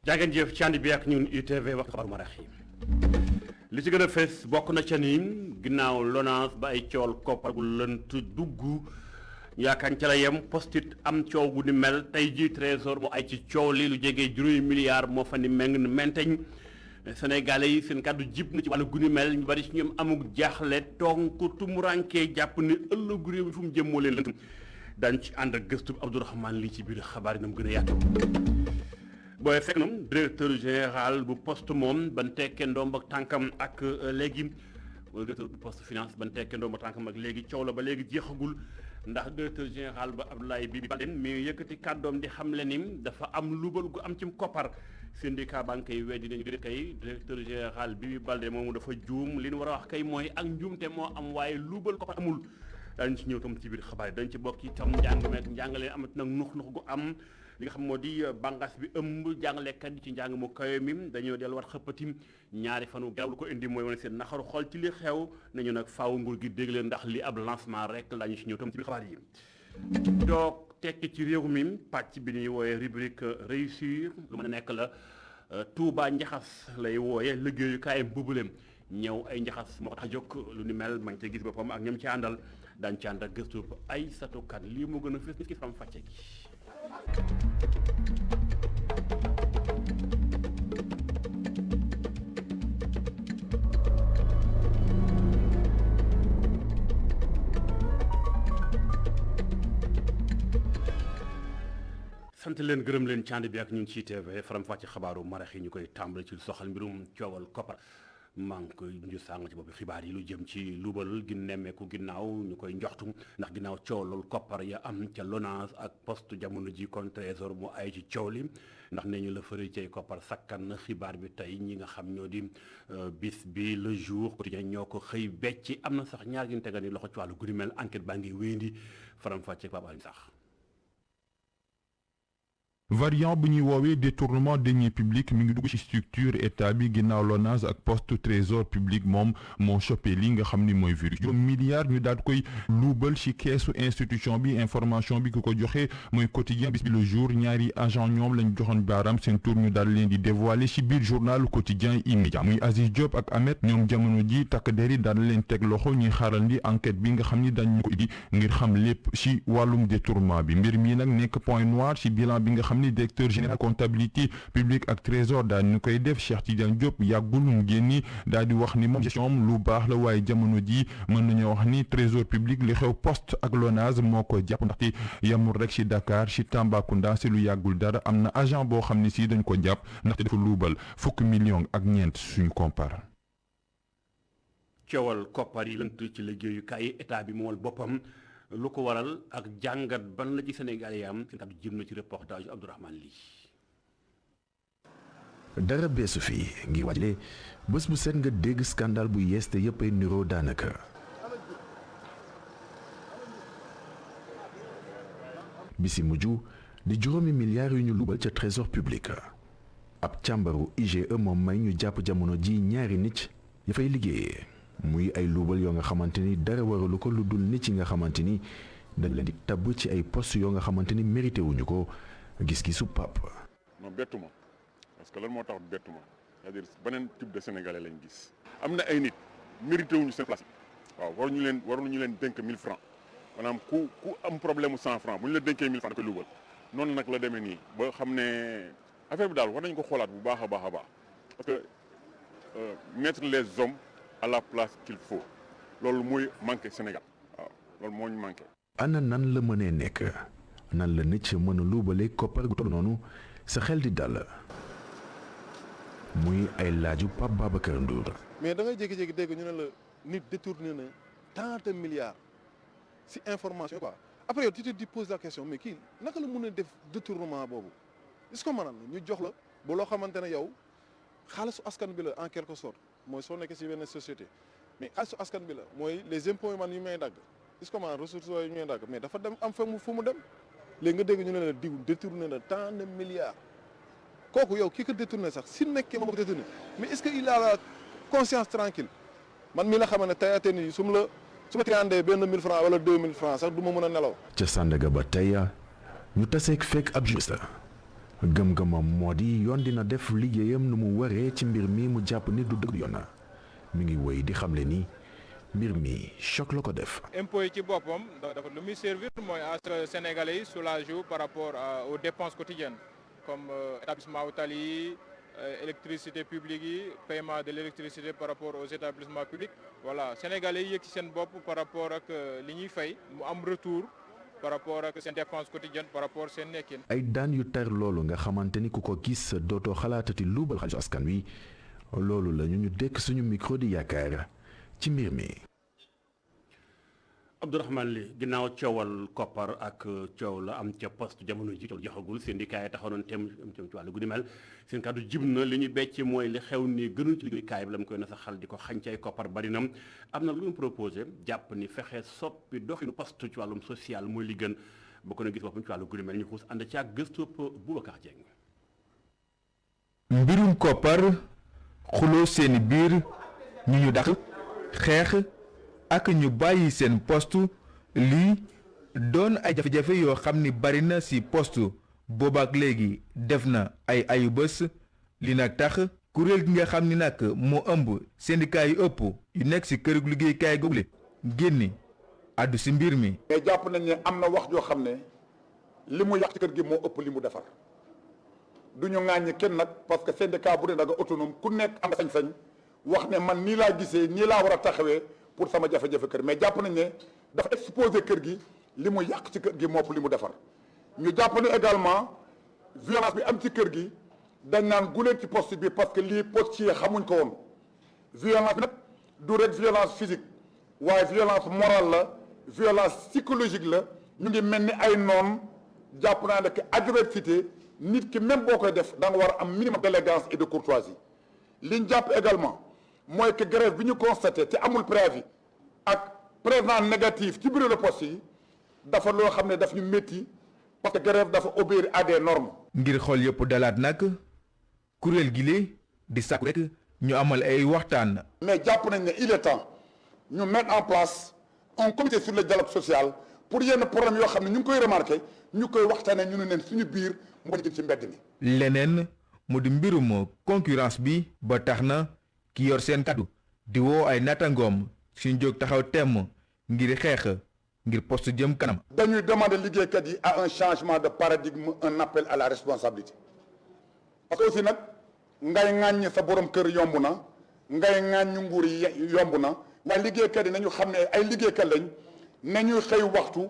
jàngeen jëf ci ànd bi ak ñun UTV waxtu xabaru marax yi li ci gën a fees bokk na ca ni ginnaaw LONASE ba ay cool koppar gu lënt dugg yaakaar ca la yem post-it am coow gu ni mel tey ji trésor mu ay ci coow li lu jege juróomi milliards moo fa ni meng ni menteñ Sénégalais yi seen kàddu jib na ci wàllu gu ni mel ñu bari ci ñoom amuk jaaxle tonk tumurankee jàpp ni ëllëgu réew mi fu mu jëm moo leen lënt dañ ci ànd ak gëstu Abdourahmane lii ci biir xabaar yi na mu gën a yaatu booy fekk na directeur général bu poste moom ban tekkee ndomb ak tànkam ak léegi wala directeur bu poste finance ban tekkee ndomb ak tànkam ak léegi coow la ba léegi jeexagul ndax directeur général ba Abdoulaye Bibi Baldé mi yëkkati kàddoom di xamle ni dafa am lubal gu am ci koppar syndicat banque yi weddi nañu di kay directeur général Bibi Baldé moomu dafa juum li ñu war a wax kay mooy ak njuumte moo am waaye lubal koppar amul dañ ci ñëw tam ci biir xabaar yi dañ ci bokk itam njàng meek njàngale amat nag nux gu am li nga xam moo di bànqaas bi ëmb jàngalekat yi ci njàng mu kawe mi dañoo delluwaat xëppatim ñaari fanu garaw lu ko indi mooy wane seen naxaru xool ci li xew nañu nag faaw nguur gi dégg leen ndax li ab lancement rek la ñu ci ñëw tam ci biir xabaar yi toog tekki ci réew mi pàcc bi ñuy wooyee rubrique réussir lu mën a nekk la Touba Njaxas lay wooyee liggéeyukaayam boobuleem ñëw ay njaxas moo tax jóg lu ni mel ma ngi ca gis boppam ak ñoom ci àndal daañu ci ànd ak gëstu ay satukat lii moo gën a fës nit ki faram fàcce gi sant leen gërëm leen cànd bi ak ñun ci TV faram fàcce xabaaru marax yi ñu koy tàmbali ci soxal mbirum coowal koppar maa ngi koy ñu sàng ci boppi xibaar yi lu jëm ci luubal gi nemmeeku ginnaaw ñu koy njoxtu ndax ginnaaw coow loolu koppar ya am ca LONASE ak poste jamono ji kon trésor mu ay ci coow li ndax nee ñu la fëri cay koppar sakkan na xibaar bi tey ñi nga xam ñoo di bis bi le jour quotidien ñoo ko xëy becci am na sax ñaar gi ñu tegal ni loxo ci wàllu guni mel enquête baa ngi wéyandi faram fàcce Pape sax variant bu ñuy woowee détournement deniers publics mi ngi dugg ci structure état bi ginnaaw LONASE ak poste trésor public moom moo chopé li nga xam ni mooy virus juróom milliards ñu daal koy luubal ci keesu institution bi information bi ku ko joxe mooy quotidien bis bi le jour ñaari agent ñoom lañ joxoon baaraam seen tour ñu daal leen di dévoiler ci biir journal quotidien immédiat muy Aziz Diop ak Ahmed ñoom jamono ji takk der yi daal leen teg loxo ñuy xaarandi enquête bi nga xam ni dañ ko indi ngir xam lépp ci wàllum détournement bi mbir mi nag nekk point noir ci bilan bi nga xam ni directeur général comptabilité publique ak trésor daal ñu koy def Cheikh Tidiane Diop yàggul mu génni daal di wax ni moom gestion am lu baax la waaye jamono ji mën nañoo wax ni trésor public li xew poste ak LONASE moo ko jàpp ndaxte yamul rek ci Dakar ci Tambacounda si lu yàggul dara am na agent boo xam ne si dañ ko jàpp ndaxte dafa luubal fukki millions ak ñeent suñu compare coowal koppar yi lënt ci liggéeyukaay yi état bi moomal boppam lu ko waral ak jàngat ban la ci Sénégal yi am seen kàddu jëm na ci reportage Abdourahmane lii dara beesu fii ngir wàjle bés bu set nga dégg scandale bu yees te yëpp ay niroo daanaka bisi mujj di juróomi milliards yu ñu lubal ca trésor public ab càmbaru IGE moom may ñu jàpp jamono ji ñaari nit ya fay liggéeyee muy ay luubal yoo nga xamante ni dara waralu ko lu dul nit yi nga xamante ni dañ leen di tabb ci ay poste yoo nga xamante ni mérité wuñu ko gis-gisu Pape. non bettu ma parce que lan moo tax bettu ma c'est-à-dire beneen type de sénégalais lañ gis. am na ay nit mérité wuñu seen place waaw waruñu leen dénk 1000 francs maanaam ku am problème mu 100 francs bu ñu la dénkee 1000 francs da koy luubal noonu nag la demee nii ba xam ne affaire bi daal war nañ ko xoolaat bu baax a baax a baax parce que mettre les hommes à la place qu'il faut loolu mooy manqué Sénégal waaw loolu moo ñu manqué. ana nan la mënee nekk nan la nit mën a luubale koppar gu toll noonu sa xel di dal muy ay laaju Pape Babacar Ndour. mais da ngay jékki-jékki dégg ñu ne la nit détourné na tant de milliards ci information quoi après yow tu te poses la question mais kii naka la mën a def détournement boobu est-ce que maanaam ñu jox la ba loo xamante ne yow xaalisu askan bi la en quelque sorte. mooy soo nekkee ci benn société mais xaalisu askan bi la mooy les impôts yi man yu may dagg est-ce que man ressources yooyu ñu may dagg mais dafa dem am fu mu dem léegi nga dégg ñu ne la diw détourné na tant de milliards kooku yow kii ko détourné sax si nekkee moom ko détourné mais est-ce que il a la conscience tranquille man mi la xamal ne tey nii su ma triandee benn 1000 francs wala 2000 francs sax du ma mën a nelaw. ca Sandaga ba tey ñu taseeg fekk ab juriste gëm-gëmam moo di yoon dina def liggéeyam nu mu waree ci mbir mi mu jàpp ni du dëgg yoon mi ngi wéy di xamle ni mbir mi choc la ko def. impôt yi ci boppam dafa lu muy servir mooy à Sénégalais yi soulager par rapport aux dépenses quotidiennes comme établissement tali yi électricité publique yi paiement de l'électricité par rapport aux établissements publics voilà Sénégalais yi yëg ci seen bopp par rapport ak li ñuy fay mu am retour par rapport ak seen dépenses quotidiennes par rapport seen nekkin. ay daan yu tar loolu nga xamante ni ku ko gis dootoo xalaatati luubal xaalisu askan wi loolu la ñu dékk suñu micro di yaakaar ci mbir mi. Abdourahmane Ly ginnaaw coowal koppar ak coow la am ca poste jamono ji coow joxagul syndicat yi taxaw noonu tem ci wàllu gu ni mel seen kàddu jib na li ñu becc mooy li xew ni gënul ci liggéeykaay bi la mu koy nasaxal di ko xañ ci ay koppar bari na am na lu ñu proposé jàpp ni fexe soppi doxinu poste ci wàllum social mooy li gën boo ko na gis boppam ci wàllu gu ni mel ñu xuus ànd ci ak gëstu Boubacar Dieng. mbirum koppar xuloo seeni biir ñu dàq xeex ak ñu bàyyi seen poste lii doon ay jafe-jafe yoo xam ni bari na ci poste boobaak léegi def na ay ayu bés li nag tax kuréel gi nga xam ni nag moo ëmb syndicat yu ëpp yu nekk ci kërug liggéeykaay google génni àddu ci mbir mi. mais jàpp nañ ne am na wax joo xam ne li mu yàq ci kër gi moo ëpp li mu defar du ñu ŋàññi kenn nag parce que syndicat bu ne da nga autonome ku nekk am sañ-sañ wax ne man nii laa gisee nii laa war a taxawee pour sama jafe-jafe kër mais jàpp nañ ne dafa exposé kër gi li mu yàq ci kër gi moo ëpp li mu defar ñu jàpp ne également violence bi am ci kër gi dañ naan guleen ci poste bi parce que lii postier xamuñ ko woon violence bi nag du rek violence physique waaye violence morale la violence psychologique la ñu ngi mel ni ay noon jàpp naa ne que adversité nit ki même boo koy def da nga war a am minimum d'élégance et de courtoisie liñ jàpp également mooy que grève bi ñu constaté te amul préavis ak présent négatif ci bureau de poste yi dafa loo xam ne daf ñu métti parce que grève dafa obéir à des normes. ngir xool yëpp dalaat nag kuréel gi li di sàkku rek ñu amal ay waxtaan. mais jàpp nañ ne il est temps ñu mettre en place un comité sur le dialogue social pour yenn problème yoo xam ne ñu ngi koy remarqué ñu koy waxtaanee ñu ne leen suñu biir mu bañ a jëm ci mbedd mi. leneen mu di mbirum concurrence bi ba tax na ki yor seen kaddu di woo ay natangoom suñ jóg taxaw temm ngir xeex ngir poste jëm kanam. dañuy demander liggéeykat yi à un changement de paradigme un appel à la responsabilité parce que aussi nag ngay ŋàññ sa borom kër yomb na ngay ŋàññ nguur yi yomb na waaye liggéeykat yi nañu xam ne ay liggéeykat lañ nañuy xëy waxtu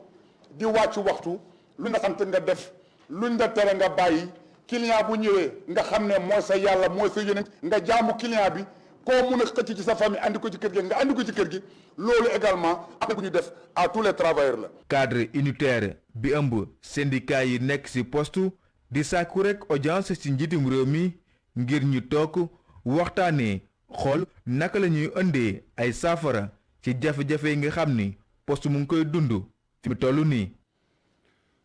di wàcc waxtu luñ la sant nga def luñ la tere nga bàyyi client bu ñëwee nga xam ne mooy sa yàlla mooy sa yonent nga jaamu client bi koo mun a xëcc ci sa famille andi ko ci kër gi nga andi ko ci kër gi loolu également après bu ñu def à tous les travailleurs la. cadre unitaire bi ëmb syndicat yi nekk ci poste di sàkku rek audience ci njiitum réew mi ngir ñu toog waxtaanee xool naka la ñuy indee ay saafara ci jafe-jafe yi nga xam ni poste mu ngi koy dund fi mu toll nii.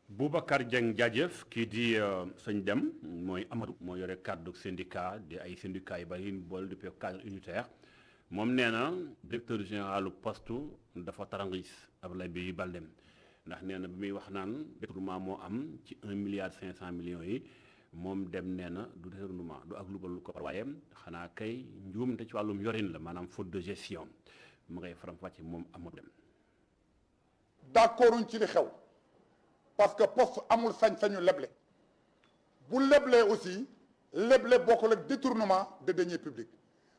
Boubacar Dieng jaajëf kii di sëñ Dem mooy Amadou moo yore kàddu syndicat di ay syndicats yu bari boole depuis cadre unitaire moom nee na directeur général poste dafa tarangis Abdoulaye Bibi Baldé ndax nee na bi muy wax naan détournement moo am ci 1,5 milliard yi moom Dem nee na du détournement du ak lubalu ko waaye xanaa kay njuumte ci wàllum yorin la maanaam faute de gestion mu ngay faram-fàcce moom Amadou Dem. d'accorduñ ci li xew. parce que poste amul sañ-sañu leble bu leblee aussi leble bokkul ak détournement de deniers publics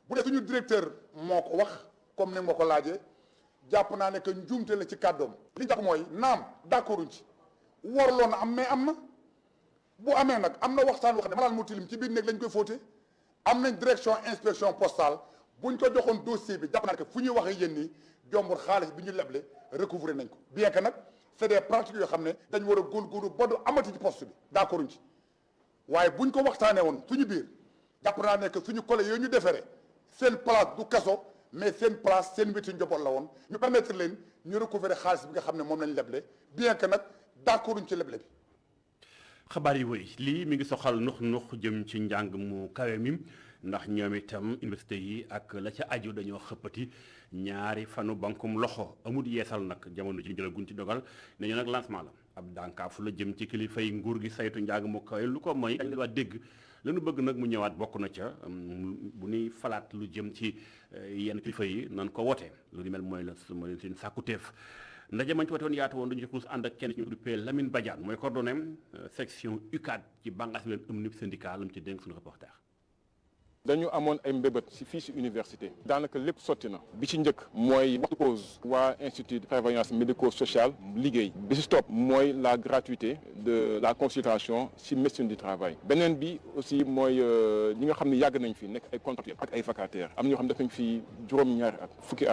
bu dee suñu directeur moo ko wax comme ni nga ko laajee jàpp naa ne que njuumte la ci kàddoom li tax mooy naam d'accorduñ ci warloon na am mais am na bu amee nag am na waxtaan wax ne maanaam mu tilim ci biir néeg lañ koy fóote am nañ direction inspection postale buñ ko joxoon dossier bi jàpp naa ne que fu ñuy waxee yéen nii jombul xaalis bi ñu leble recouvrer nañ ko bien que nag c'est des pratiques yoo xam ne dañ war a góorgóorlu ba du amati ci poste bi d'accord ci waaye buñ ko waxtaanee woon suñu biir jàpp naa ne que suñu collègues yooyu ñu defaree seen place du kaso mais seen place seen wetu njaboot la woon ñu permettre leen ñu recouvrer xaalis bi nga xam ne moom lañ leble bien que nag d'accord ci leble bi. xabaar yi wëy lii mi ngi soxal nux jëm ci njàng mu kawe mi ndax ñoom itam université yi ak la ca aju dañoo xëppati ñaari fanu bankum loxo amul yeesal nag jamono ji jëlaguñ ci dogal ne ñu nag lancement la. ab dànkaafu la jëm ci kilifa yi nguur gi saytu njàng mu kawe lu ko mooy dañ la dégg lanu bëgg nag mu ñëwaat bokk na ca bu ñuy falaat lu jëm ci yenn kilifa yi nan ko wote lu ni mel mooy seen sàkkuteef ndaje mañ ci wote woon yaatu woon dañu xuus ànd ak kenn ci ñu duppee Lamine Badiane mooy coordonné section UCAD ci bànqaas bi leen ëmb syndicat lu mu ci dénk suñu reporter. dañu amoon ay mbébét ci fii ci université daanaka lépp sotti na bi ci njëkk mooy waxtu pause waa institut de prévoyance médico-sociale liggéey bi ci topp mooy la gratuité de la consultation ci médecine du travail beneen bi aussi mooy ñi nga xam ne yàgg nañ fi nekk ay contractuels ak ay vacataires am ñoo xam ne def nañ fi juróom-ñaari at fukki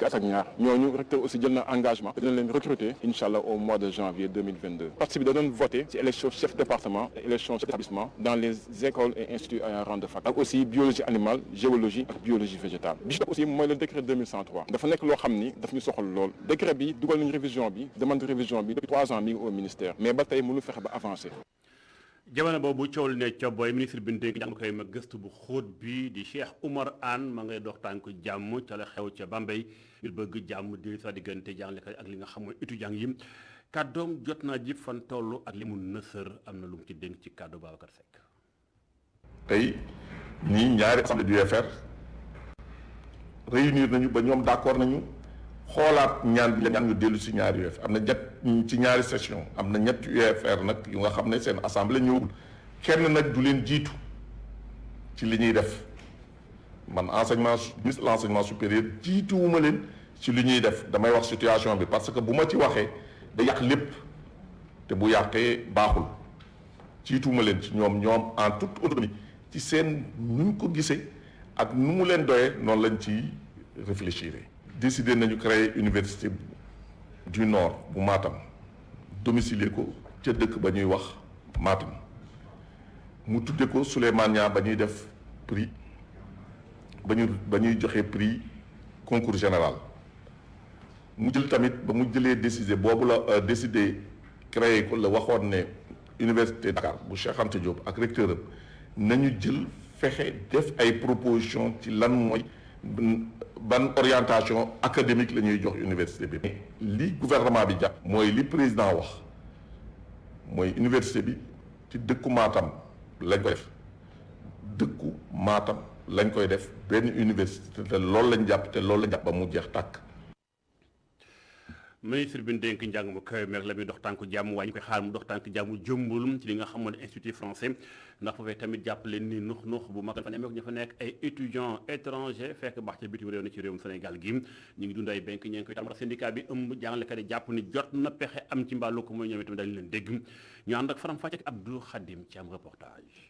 at ak ñaar ñooñu recteur aussi jël na engagement dina leen recruter incha allah au mois de janvier 2022 parti bi da doon voté ci élection chef département et élection chef d'établissement dans les écoles et instituts ayant rang de fac ak aussi biologie animale géologie ak biologie végétale bi ci aussi mooy le décret 2103 dafa nekk loo xam ni daf ñu soxal lool décret bi dugal nañu révision bi demande de révision bi depuis 3 ans mi ngi au ministère mais ba tey mënu fexe ba avancé. jamono boobu coow li ne ca booy ministre bi ñu dénk jàng koy ma gëstu bu xóot bi di Cheikh Oumar Anne ma ngay dox tànk jàmm ca la xew ca Bambey ngir bëgg jàmm di sa diggante jàngalekat ak li nga xam mooy étudiant yi kàddoom jot naa jib fan toll ak li mu nësër am na lu mu ci dénk ci kàddu Babacar Seck. tey ñii ñaari assemblée du UFR réunir nañu ba ñoom d'accord nañu xoolaat ñaan bi la ñaan ñu dellu si ñaari UFR am na ci ñaari session am na ñetti UFR nag yu nga xam ne seen assemblée ñëwul kenn nag du leen jiitu ci li ñuy def man ministre de l'enseignement supérieur jiituwuma leen ci li ñuy def damay wax situation bi parce que bu ma ci waxee da yàq lépp te bu yàqee baaxul jiituwuma leen ci ñoom en toute autonomie ci seen nuñ ko gisee ak nu mu leen doyee noonu lañ ci réfléchir décidé nañu créer université du nord bu Matam domicilier ko ca dëkk ba ñuy wax Matam mu tudde ko Souleymane Niang ba ñuy def prix ba ñuy joxe prix concours général mu jël tamit ba mu jëlee décidé boobu la décidé créer ko la waxoon ne université Dakar bu Cheikh Anta Diop ak recteur am nañu jël fexe def ay proposition ci lan mooy ban orientation académique la ñuy jox université bi. li gouvernement bi jàpp mooy li président wax mooy université bi ci dëkku Matam lañ koy def dëkku Matam lañ koy def benn université te loolu lañ jàpp te loolu lañ jàpp ba mu jeex tàkk. ministre bi ñu dénk njàng mu kawe meeg la muy dox tànku jàmm waaye ñu koy xaar mu dox tànku jàmm jëmbul ci li nga xamoon ne institut français ndax foofee tamit jàpp leen ni nux bu mag fa nemeek ñu fa nekk ay étudiants étrangers fekk baax ca bitim réew na ci réewum Sénégal gi ñu ngi dund ay benk ñi ngi koy tax syndicat bi ëmb jàngalekat yi jàpp ni jot na pexe am ci mbàllu ko mooy ñoom itam dañu leen dégg ñu ànd ak faram fàcce ak Abdou Khadim ci am reportage.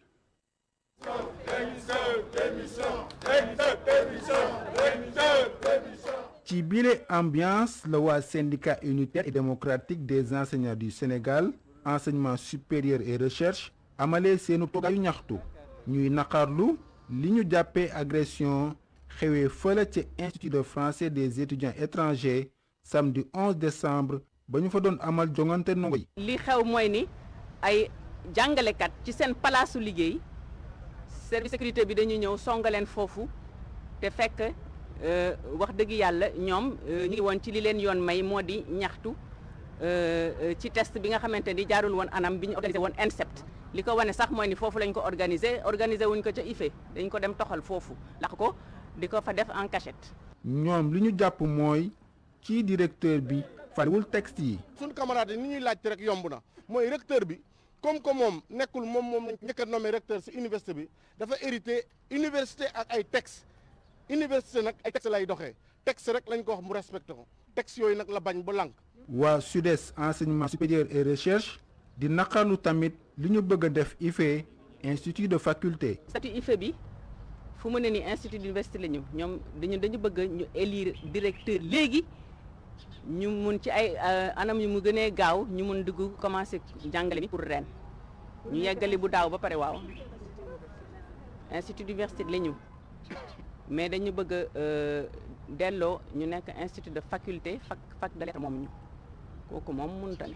ci bile ambiance la waa syndicat unitaire et démocratique des enseignants du Sénégal enseignement supérieur et recherche amalee seenu toogaayu ñaxtu ñuy naqarlu li ñu jàppee agression xewee fële ci institut de français des étudiants étrangers samedi 11 décembre ba ñu fa doon amal jongante ndongo yi. li xew mooy ni ay jàngalekat ci seen palaasu liggéey service sécurité bi dañu ñëw songaleen foofu te fekk wax dëgg yàlla ñoom ñu ngi woon ci li leen yoon may moo di ñaxtu ci test bi nga xamante ni jaarul woon anam bi ñu organisé woon INSEPT li ko wane sax mooy ni foofu lañ ko organisé wuñ ko ca IFE dañ ko dem toxal foofu lax ko di ko fa def en cachette. ñoom li ñu jàpp mooy ci directeur bi fariwul texte yi. suñu camarade yi ni ñuy laajte rek yomb na mooy recteur bi comme que moom nekkul moom njëkk a nommé recteur ci université bi dafa hérité université ak ay texte université nag ay texte lay doxee texte rek lañ ko wax mu respecté ko texte yooyu nag la bañ ba lànk. waa SUDES enseignement supérieur et recherche di naqarlu tamit li ñu bëgg a def IFE institut de faculté. statut IFE bi fu mu ne nii institut d'université la ñu ñoom dañu bëgg ñu élire directeur léegi ñu mun ci ay anam yu mu gënee gaaw ñu mun dugg commencé jàngale bi pour ren ñu yeggali bu daaw ba pare waaw institut d'université la ñu mais dañu bëgg delloo ñu nekk institut de faculté fac de lettres moom ñu kooku moom mënut a ne.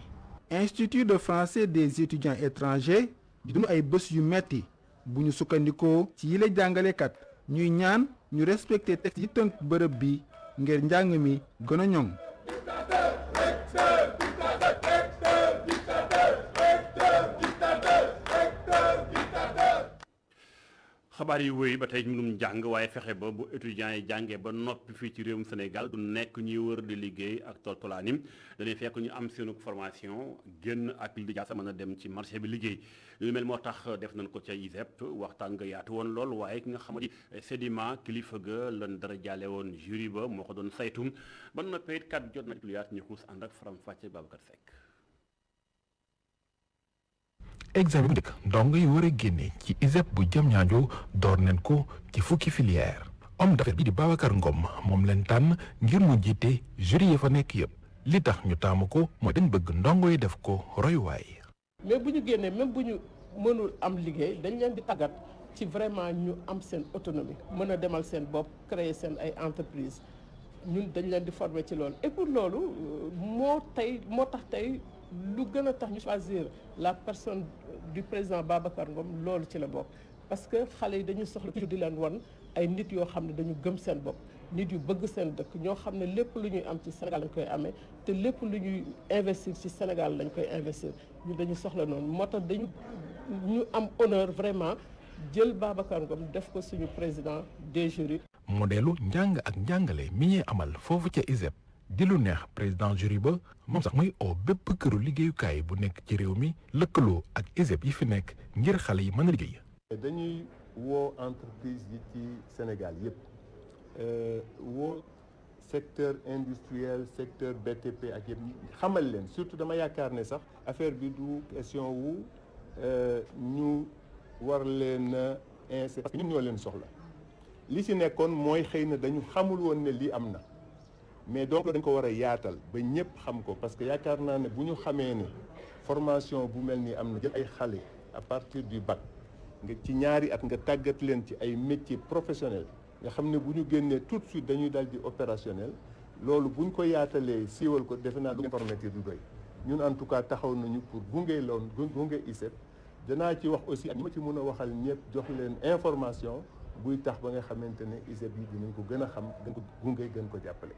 institut de français des étudiants étrangers di dund ay bés yu metti bu ñu sukkandikoo ci yile jàngalekat ñuy ñaan ñu respecté texte yi tënk bërëb bi ngir njàng mi gën a ñoŋ. xabaar yi wéy ba tey mënum jàng waaye fexe ba bu étudiants yi jàngee ba noppi fii ci réewum Sénégal du nekk ñuy wër di liggéey ak toltolaanim dañuy fekk ñu am seenu formation génn ak lijaasa mën a dem ci marché bi liggéey lu mel moo tax def nañ ko ca ISEP waxtaan nga yaatu woon lool waaye ki nga xamante ni Sedima kilifa ga lan dara jaale woon jury ba moo ko doon saytu ba noppee it kat jot na lu yaatu ñu xuus ànd ak faram fàcce Babacar Seck. examen bu njëkk ndongo yi war a génne ci ISEP bu Diamniadio door nañ ko ci fukki filière homme d'affaires bi di Babacar Ngom moom leen tànn ngir mu jiite jury yi fa nekk yëpp li tax ñu taamu ko mooy dañ bëgg ndongo yi def ko royuwaay. mais bu ñu génnee même bu ñu mënul am liggéey dañ leen di tàggat ci vraiment ñu am seen autonomie mën a demal seen bopp créer seen ay entreprise ñun dañ leen di former ci loolu et pour loolu moo tax tey lu gën a tax ñu choisir la personne du président Babacar Ngom loolu ci la bokk parce que xale yi dañu soxla toujours di leen won ay nit yoo xam ne dañu gëm seen bopp nit yu bëgg seen dëkk ñoo xam ne lépp lu ñuy am ci Sénégal lañ koy amee te lépp lu ñuy investir ci Sénégal lañ koy investir ñu dañu soxla noonu moo tax ñu am honneur vraiment jël Babacar Ngom def ko suñu président des jurys. modèlu njàng ak njàngale mi ñuy amal foofu ca ISEP di lu neex président jury ba moom sax muy oo bépp këru liggéeyukaay bu nekk ci réew mi lëkkaloo ak ISEP yi fi nekk ngir xale yi mën a liggéey. dañuy woo entreprise yi ci Sénégal yëpp woo secteur industriel secteur BTP ak yëpp xamal leen surtout dama yaakaar ne sax affaire bi du question wu ñu war leen a insérer parce que ñun ñoo leen soxla li ci nekkoon mooy xëy na dañu xamul woon ne lii am na. mais donc dañ ko war a yaatal ba ñëpp xam ko parce que yaakaar naa ne bu ñu xamee ne formation bu mel ni am na jël ay xale à partir du bac nga ci ñaari at nga tàggat leen ci ay métiers professionnels nga xam ne bu ñu génnee tout de suite dañuy dal di opérationnel loolu bu ñu ko yaatalee siiwal ko defe naa du informé du doy ñun en tout cas taxaw nañu pour gunge ISEP danaa ci wax aussi ak ñi ma ci mën a waxal ñëpp jox leen information buy tax ba nga xamante ne ISEP yi dinañ ko gën a xam gën ko gunge gën ko jàppale.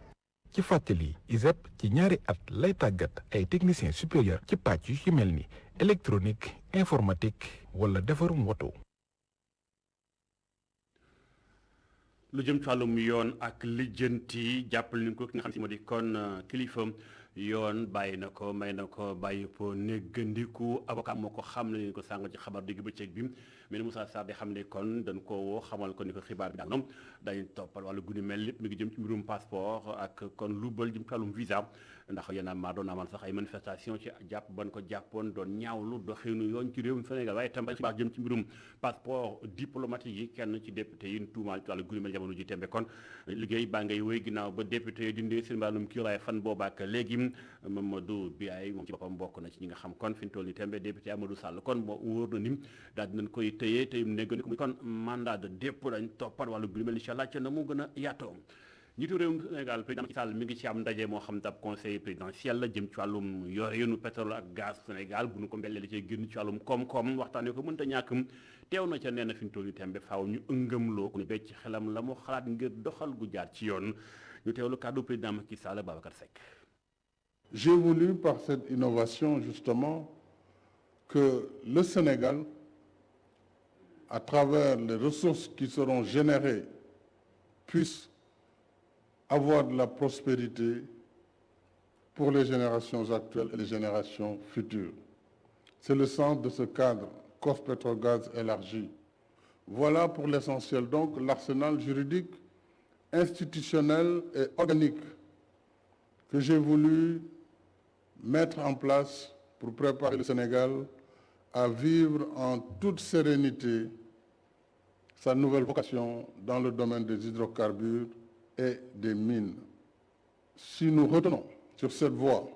ci fàttali ISEP ci ñaari at lay tàggat ay techniciens supérieurs ci pàcc yu ci mel ni électronique informatique wala defarum woto. lu jëm ci wàllum yoon ak lijjanti jàppale ni ko ki nga xam si moo di kon kilifa yoon bàyyi na ko may na ko bàyyi ko néggandiku avocat moo ko xam ne ko sàng ci xabar digg bëccëg bi mais Moussa Sarr di xam ne kon dañ ko woo xamal ko ni ko xibaar bi daal moom dañu toppal wala guni mel lépp mi ngi jëm ci mbirum passeport ak kon lu bël jëm ci wàllum visa ndax yéen a maa doon amal sax ay manifestation ci jàpp ban ko jàppoon doon ñaawlu doxinu yoon ci réewum Sénégal waaye tam xibaar jëm ci mbirum passeport diplomatique yi kenn ci député yi tuumaal ci wàllu guni mel jamono ji tembe kon liggéey baa ngay wéy ginnaaw ba député yi dindee seen wàllum kiiraay fan boobaak léegi Mamadou Biaye moom ci boppam bokk na ci ñi nga xam kon fi ñu toll ni tembe député Amadou Sall kon moo wóor na nim daal dinañ koy tëyee tey négg ko kon mandat de dépôt dañ toppat wàllu guni mel incha allah ca na mu gën a yaatoo njiitu réewum Sénégal président Macky Sall mi ngi ci am ndaje moo xam tab conseil présidentiel la jëm ci wàllum yoreenu pétrole ak gaz Sénégal bu nu ko mbellee li cay génn ci wàllum koom-koom waxtaanee ko mënta ñàkkam teew na ca nee na fi ñu toll nii tembe faaw ñu ëngëmloo ku ne becc xelam la mu xalaat ngir doxal gu jaar ci yoon ñu teewlu kàddu président Macky Sall Babacar Seck. J'ai voulu par cette innovation justement que le Sénégal, à travers les ressources qui seront générées, puisse avoir de la prospérité pour les générations actuelles et les générations futures. C'est le sens de ce cadre COS-Pétrogaz élargi. Voilà pour l'essentiel donc l'arsenal juridique, institutionnel et organique que j'ai voulu mettre en place pour préparer le Sénégal à vivre en toute sérénité sa nouvelle vocation dans le domaine des hydrocarbures et des mines. Si nous retenons sur cette voie,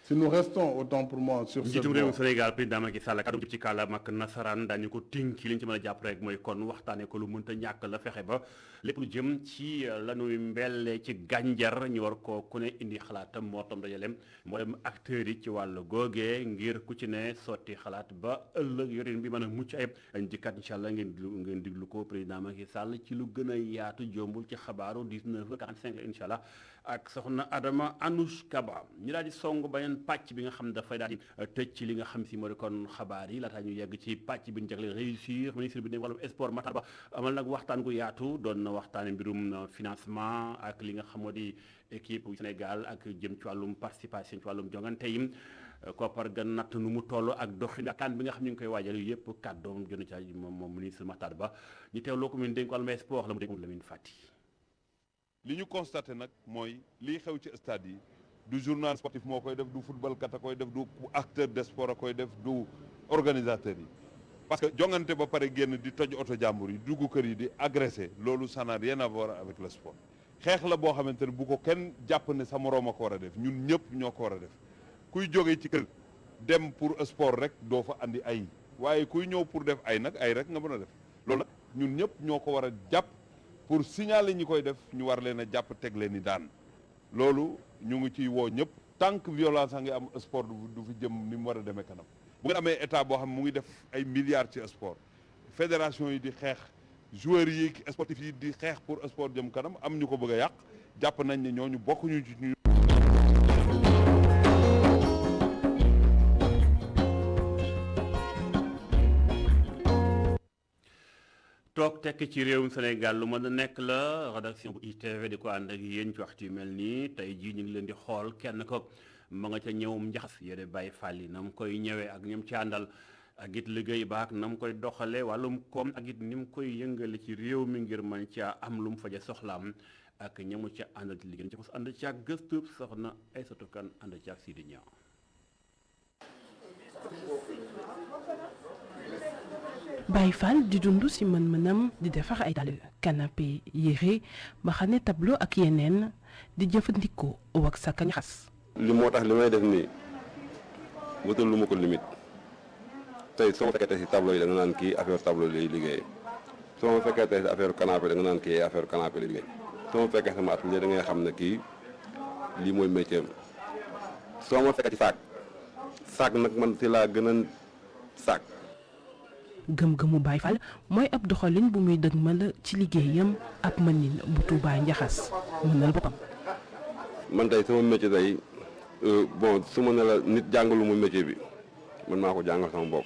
si nous restons autant pour moi sur cette njiitum réewum voie, Sénégal président Macky Sall kaddu ci kàllaama ak nasaraan daañu ko tinki li ñu ci mën a jàpp rek mooy kon waxtaanee ko lu mënta ñàkk la fexe ba lépp lu jëm ci lanuy mbelle ci gànjar ñu war ko ku ne indi xalaatam moo tam dajalem moo dem acteurs yi ci wàllu googee ngir ku ci ne sotti xalaat ba ëllëg yorin bi mën a mucc ayib dañ dikkat incha allah ngeen diglu ko président Macky Sall ci lu gën a yaatu jombul ci xabaaru 19h45 la incha allah ak soxna Adama Anouche Kaba ñu daal di song beneen pàcc bi nga xam ne dafay daal di tëj ci li nga xam si moo di kon xabaar yi laataa ñu yegg ci pàcc bi ñu jagleel réussir ministre bi ne wàllum sport Matar Ba amal nag waxtaan gu yaatu doon na waxtaane mbirum financement ak li nga xam moo di équipe bu Sénégal ak jëm ci wàllum participation ci wàllum jongante yi koppar ga natt nu mu toll ak doxin ak kan bi nga xam ñu ngi koy waajal yu yëpp kàddoom jënd ca moom ministre Matar Ba ñu teewloo ko mu dénk wàllum sport la mu dénk Lamine Fati. li ñu constaté nag mooy liy xew ci stade yi du journal sportif moo koy def du football kat a koy def du acteur de sport a koy def du organisateur yi parce que jongante ba pare génn di toj oto jàmbur yi dugg kër yi di agressé loolu ça n'a rien à voir avec le sport xeex la boo xamante ne bu ko kenn jàpp ne sa moroom a ko war a def ñun ñëpp ñoo ko war a def kuy jógee ci kër dem pour sport rek doo fa andi ay waaye kuy ñëw pour def ay nag ay rek nga mën a def loolu nag ñun ñëpp ñoo ko war a jàpp pour signaler ñi koy def ñu war leen a jàpp teg leen ni daan loolu ñu ngi ciy woo ñëpp tant que violence a ngi am sport du fi jëm ni mu war a demee kanam bu ngeen amee état boo xam mu ngi def ay milliards ci sport fédération yi di xeex joueurs yi sportifs yi di xeex pour sport jëm kanam am ñu ko bëgg a yàq jàpp nañ ne ñooñu bokkuñu ci ñu. toog tekk ci réewum Sénégal lu mën a nekk la rédaction bu ITV di ko ànd ak yéen ci waxtu yu mel nii tey jii ñu ngi leen di xool kenn ko ma nga ca ñëwum njaxas yéen bàyyi fàlli na mu koy ñëwee ak ñoom ci àndal ak it liggéey baak na mu koy doxalee wàllum koom ak it ni mu koy yëngale ci réew mi ngir mën caa am lu mu faje soxlaam ak ñamu ca àndal ci liggéey ci ko ànd ci ak gëstu soxna Aïssatou Kane ànd ci ak Sidi Niang. Baye Fall di dund ci mën-mënam di defar ay dàll canapé yére mbaxane tableau ak yeneen di jëfandikoo wax sa kañ xas. li moo tax li may def nii wutal lu ma ko limite tey soo ma fekkee tey ci tableau yi da nga naan kii affaire tableau lay liggéey soo ma fekkee tey ci affaire canapé da nga naan kii affaire canapé lay liggéey soo ma fekkee sama atelier da ngay xam ne kii lii mooy métier am soo ma fekkee ci saak nag man ci laa gën a saak. gëm-gëmu Baye Fall mooy ab doxalin bu muy dëgmal ci liggéeyam ab mënin bu Touba Njaxas mënal boppam. man tey sama métier tey bon su ma ne la nit jàngalu mu métier bi man maa ko jàngal sama bopp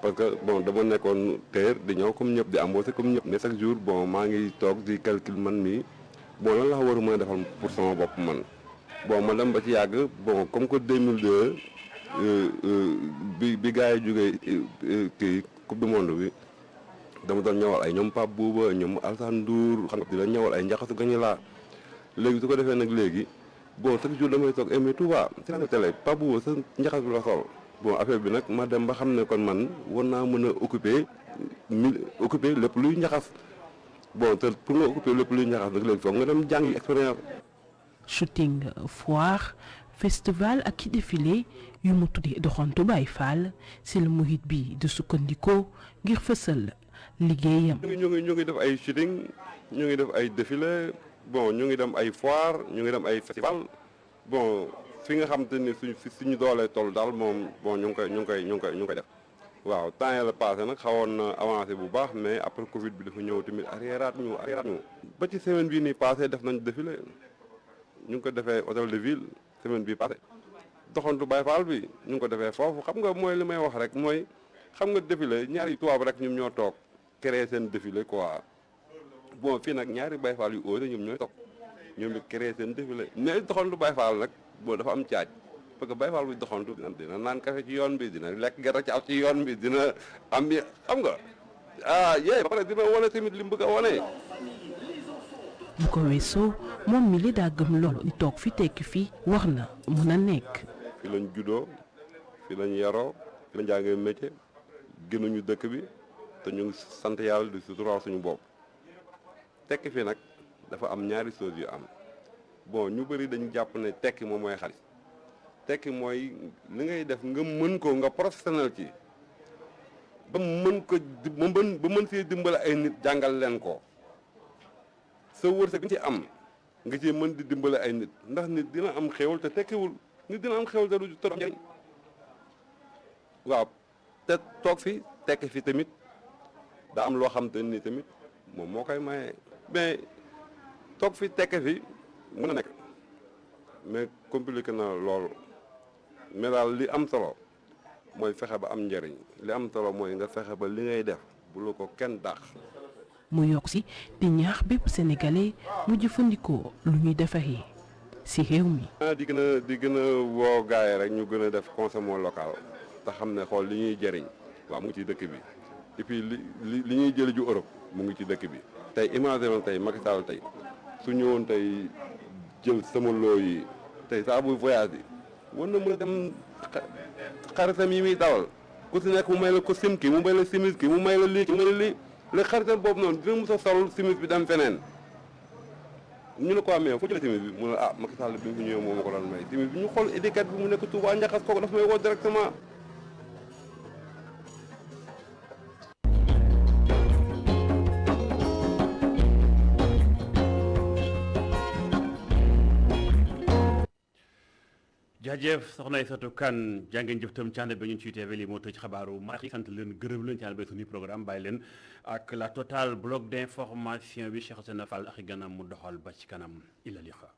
parce que bon dama nekkoon teer di ñëw comme ñëpp di embauché comme ñëpp ne chaque jour bon maa ngi toog di calcul man mii bon lan la war a mën a defal pour sama bopp man bon ma dem ba ci yàgg bon comme que 2002 bi gars yi jógee kii coupe du monde bi dama doon ñëwal ay ñoom Pape Bouba ñoom Alassane Ndour xam nga di la ñëwal ay njaxasu gañu laa léegi su ko defee nag léegi bon chaque jour damay toog mais Touba ci la télé Pape Bouba sa njaxas bi la sol bon affaire bi nag ma dem ba xam ne kon man war naa mën a occuper lépp luy njaxas bon te pour nga occuper lépp luy njaxas nag léegi foog nga dem jàngi expérience. shooting foire festival ak i défilé yu mu tuddee doxantu Baye Fall si la muhit bi di sukkandikoo ngir fësal liggéeyam. ñu ngi def ay shooting ñu ngi def ay défilé bon ñu ngi dem ay foire ñu ngi dem ay festival bon fi nga xam te ni suñu doolee toll daal moom bon ñu ngi koy def waaw temps yii la passé nag xawoon na avancé bu baax mais après Covid bi dafa ñëw tamit arriéraat ñu ba ci semaine bii nii passé def nañ défilé ñu ngi ko defee hôtel de ville semaine bii passé doxantu Baye Fall bi ñu ngi ko defee foofu xam nga mooy li may wax rek mooy xam nga défilé ñaari tubaab rek ñoom ñoo toog créer seen défilé quoi bon fii nag ñaari Baye Fall yu osé ñoom ñooy toog ñoom it créer seen défilé mais doxantu Baye Fall nag bon dafa am caaj parce que Baye Fall bi doxantu dina naan café ci yoon bi dina lekk gerte caaf ci yoon bi dina am bi xam nga ba pare dina wane tamit li mu bëgg a wane. bu ko weesoo moom mi li daa gëm loolu di toog fi tekki fii war na mun a nekk. fi lañ juddoo fi lañ yaroo fi lañ jàngee métier gënuñu dëkk bi te ñu ngi sant yàlla di suturaal suñu bopp tekki fi nag dafa am ñaari choses yu am bon ñu bëri dañu jàpp ne tekki moom mooy xaalis tekki mooy li ngay def nga mën ko nga professionnel ci ba mën ko ba mën see dimbale ay nit jàngal leen ko. sa wërsëg ci am nga ci mën di dimbale ay nit ndax nit dina am xéwal te tekkiwul nit dina am xéwal te du toog njëriñ waaw te toog fi tekki fi tamit da am loo xam te ni tamit moom moo koy maye mais toog fi tekki fi mën na nekk mais compliqué na lool mais daal li am solo mooy fexe ba am njëriñ li am solo mooy nga fexe ba li ngay def bu la ko kenn dàq. mu yokk si di ñaax bépp sénégalais mu jëfandikoo lu ñuy defaree si réew mi. di gën a woo gars yi rek ñu gën a def consommation local te xam ne xool li ñuy jëriñ waaw mu ngi ci dëkk bi et puis li ñuy jëli ju Europe mu ngi ci dëkk bi. tey imaginer tey Macky Sall tey su ñëwoon tey jël sama loo yi tey saa buy voyage yi war na mën a dem xaritam yi muy dawal ku si nekk mu may la costume ki mu may la simis ki mu may la lii ki mu may la lii léegi xaritam boobu noonu dina mos a sol simis bi dem feneen ñu ne ko amee foo jëlee simis bi mu ne ah Macky Sall bi mu fi ñëwee moo ma ko doon may simis bi ñu xool étiquette bi mu nekk Touba Njaxas kooku dafa may woo directement. jaajëf soxna Aïssatou Kane jàngeen jëf tam ci ànd ba ñu ci TV lii moo tëj xabaaru marax yi sant leen gërëm leen ci ànd ba suñu programme bàyyi leen ak la Total bloc d'information bi Cheikh Sena Fall ak ganam mu doxal ba ci kanam ila liqa